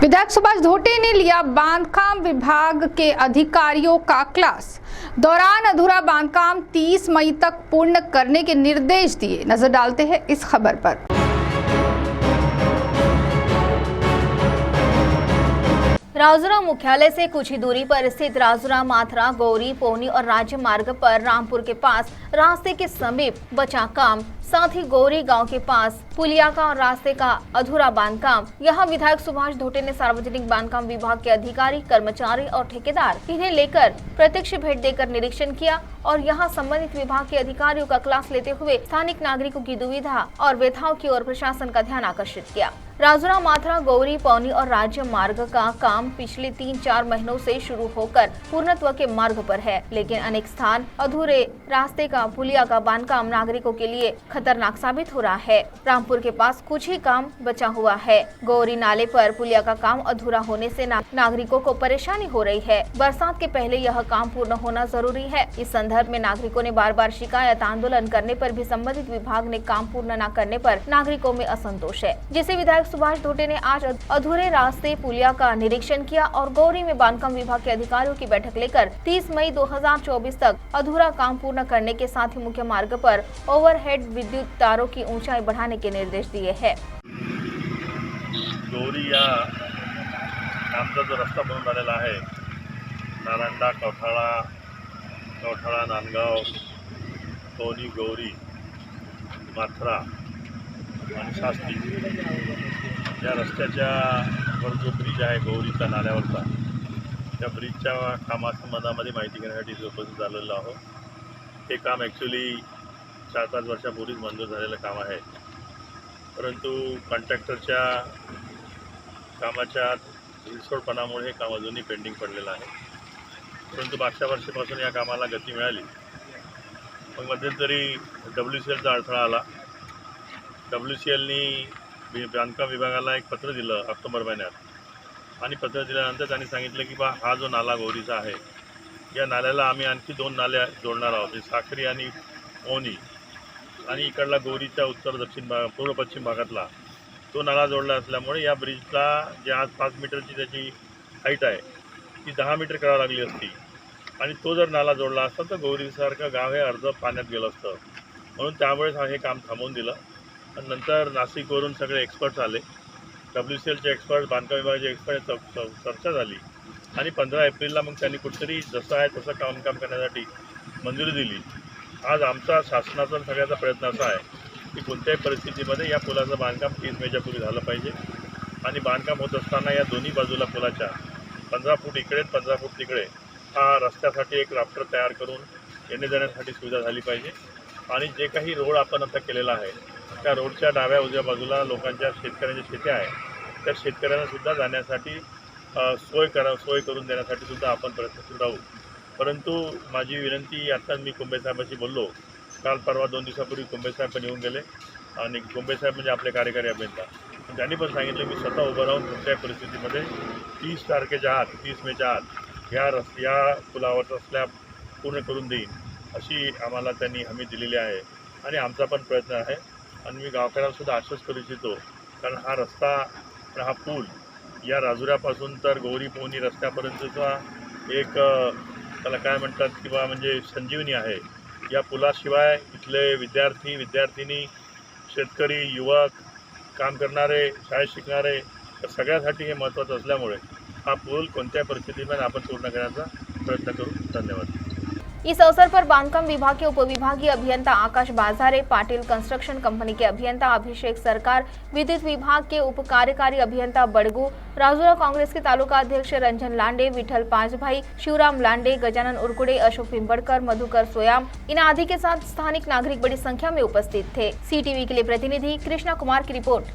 विधायक सुभाष धोटे ने लिया बांधकाम विभाग के अधिकारियों का क्लास। दौरान अधूरा बांधकाम 30 मई तक पूर्ण करने के निर्देश दिए। नजर डालते हैं इस खबर पर। राजुरा मुख्यालय से कुछ ही दूरी पर स्थित राजुरा माथरा गौरी पौनी और राज्य मार्ग पर रामपुर के पास रास्ते के समीप बचा काम, साथ ही गौरी गांव के पास पुलिया का और रास्ते का अधूरा बांधकाम। यहाँ विधायक सुभाष धोटे ने सार्वजनिक बांधकाम विभाग के अधिकारी, कर्मचारी और ठेकेदार इन्हें लेकर प्रत्यक्ष भेंट देकर निरीक्षण किया और यहाँ संबंधित विभाग के अधिकारियों का क्लास लेते हुए स्थानिक नागरिकों की दुविधा और व्यथाओं की ओर प्रशासन का ध्यान आकर्षित किया। राजुरा माथरा गौरी पौनी और राज्य मार्ग का काम पिछले 3-4 महीनों से शुरू होकर पूर्णत्व के मार्ग पर है, लेकिन अनेक स्थान अधूरे रास्ते का पुलिया का बांधकाम नागरिकों के लिए खतरनाक साबित हो रहा है। रामपुर के पास कुछ ही काम बचा हुआ है। गौरी नाले पर पुलिया का काम अधूरा होने से नागरिकों को परेशानी हो रही है। बरसात के पहले यह काम पूर्ण होना जरूरी है। इस संदर्भ में नागरिकों ने बार-बार शिकायत, आंदोलन करने पर भी संबंधित विभाग ने काम पूर्ण न करने पर नागरिकों में असंतोष है, जिसे विधायक सुभाष धोटे ने आज अधूरे रास्ते पुलिया का निरीक्षण किया और गौरी में बांधकाम विभाग के अधिकारियों की बैठक लेकर 30 मई 2024 तक अधूरा काम पूर्ण करने के साथ ही मुख्य मार्ग पर ओवरहेड विद्युत तारों की ऊंचाई बढ़ाने के निर्देश दिए हैं। गौरी या नामचा जो रस्ता बनून आलेला आहे, नारायणडा कवठाळा नांदगाव पौनी गौरी माथरा आणि शास्त्री या रस्त्याच्या वर जो ब्रिज आहे गौरीच्या नाल्यावरचा, त्या ब्रिजच्या कामासंबंधामध्ये माहिती घेण्यासाठी उपस्थित झालेलो आहोत। हे काम ॲक्च्युली 4-5 वर्षापूर्वीच मंजूर झालेलं काम आहे, परंतु कॉन्ट्रॅक्टरच्या कामाच्या ढिलसोडपणामुळे हे काम अजूनही पेंडिंग पडलेलं आहे। परंतु मागच्या वर्षापासून या कामाला गती मिळाली। मग मध्यंतरी WCLचा अडथळा आला। WCLनी बांधकाम विभागाला एक पत्र दिलं ऑक्टोबर महिन्यात आणि पत्र दिल्यानंतर त्यांनी सांगितलं की हा जो नाला गौरीचा आहे, या नाल्याला आम्ही आणखी 2 नाले जोडणार आहोत, साखरी आणि ओनी, आणि इकडला गौरीच्या उत्तर दक्षिण भाग पूर्व पश्चिम भागातला तो नाला जोडला असल्यामुळे या ब्रिजला जे आज 5 मीटरची त्याची हाईट आहे ती 10 मीटर करावी लागली असती आणि तो जर नाला जोडला असता तर गौरीसारखं गाव हे अर्ध पाण्यात गेलं असतं। म्हणून त्यामुळेच हे काम थांबवून दिलं आणि नंतर नाशिकवरून सगळे एक्सपर्ट्स आले। WCLचे एक्सपर्ट, बांधकाम विभागाचे एक्सपर्ट चर्चा झाली आणि 15 एप्रिलला मग त्यांनी कुठेतरी जसं आहे तसं काम करण्यासाठी मंजुरी दिली। आज आमचा शासनाचा सगळ्याचा प्रयत्न असा आहे की कोणत्याही परिस्थितीमध्ये या पुलाचं बांधकाम 30 मेच्या पूर्वी झालं पाहिजे आणि बांधकाम होत असताना या दोन्ही बाजूला पुलाच्या 15 फूट इकडे 15 फूट तिकडे हा रस्त्यासाठी एक राफ्टर तयार करून येणे जाण्यासाठी सुविधा झाली पाहिजे। आणि जे काही रोड आपण आता केलेला आहे त्या रोडच्या डाव्या उजव्या बाजूला लोकांच्या शेतकऱ्यांच्या शेत्या आहे, त्या शेतकऱ्यांना सुद्धा जाण्यासाठी सोय करून देण्यासाठी सुद्धा आपण प्रयत्नशील राहू। परंतु माझी विनंती, आता मी कुंभे साहेबांशी बोललो, काल परवा 2 दिवसापूर्वी कुंभे साहेब पण येऊन गेले आणि कुंभे साहेब म्हणजे आपले कार्यकारी अभियंता, त्यांनी पण सांगितलं मी स्वतः उभं राहून कुठल्याही परिस्थितीमध्ये 30 तारखेच्या आत 30 मेच्या आत या पुलावरचा स्लॅब पूर्ण करून देईन अशी आम्हाला त्यांनी हमी दिलेली आहे आणि आमचा पण प्रयत्न आहे। आणि मी गावकऱ्यांसुद्धा आश्वस्त करू इच्छितो, कारण हा रस्ता, हा पूल या राजुऱ्यापासून तर गौरी पौनी रस्त्यापर्यंतचा एक त्याला काय म्हणतात किंवा म्हणजे संजीवनी आहे। या पुलाशिवाय इथले विद्यार्थी, विद्यार्थिनी, शेतकरी, युवक, काम करणारे, शाळेत शिकणारे सगळ्यासाठी हे महत्त्वाचं असल्यामुळे हा पूल कोणत्याही परिस्थितीमध्ये आपण पूर्ण करण्याचा प्रयत्न करू। धन्यवाद। इस अवसर पर बांधकाम विभाग के उपविभागीय अभियंता आकाश बाजारे, पाटिल कंस्ट्रक्शन कंपनी के अभियंता अभिषेक सरकार, विद्युत विभाग के उप कार्यकारी अभियंता बड़गू, राजुरा कांग्रेस के तालुका अध्यक्ष रंजन लांडे, विठल पांचभाई, शिवराम लांडे, गजानन उरकुड़े, अशोक पिंपड़कर, मधुकर सोयाम इन आदि के साथ स्थानिक नागरिक बड़ी संख्या में उपस्थित थे। CTV के लिए प्रतिनिधि कृष्णा कुमार की रिपोर्ट।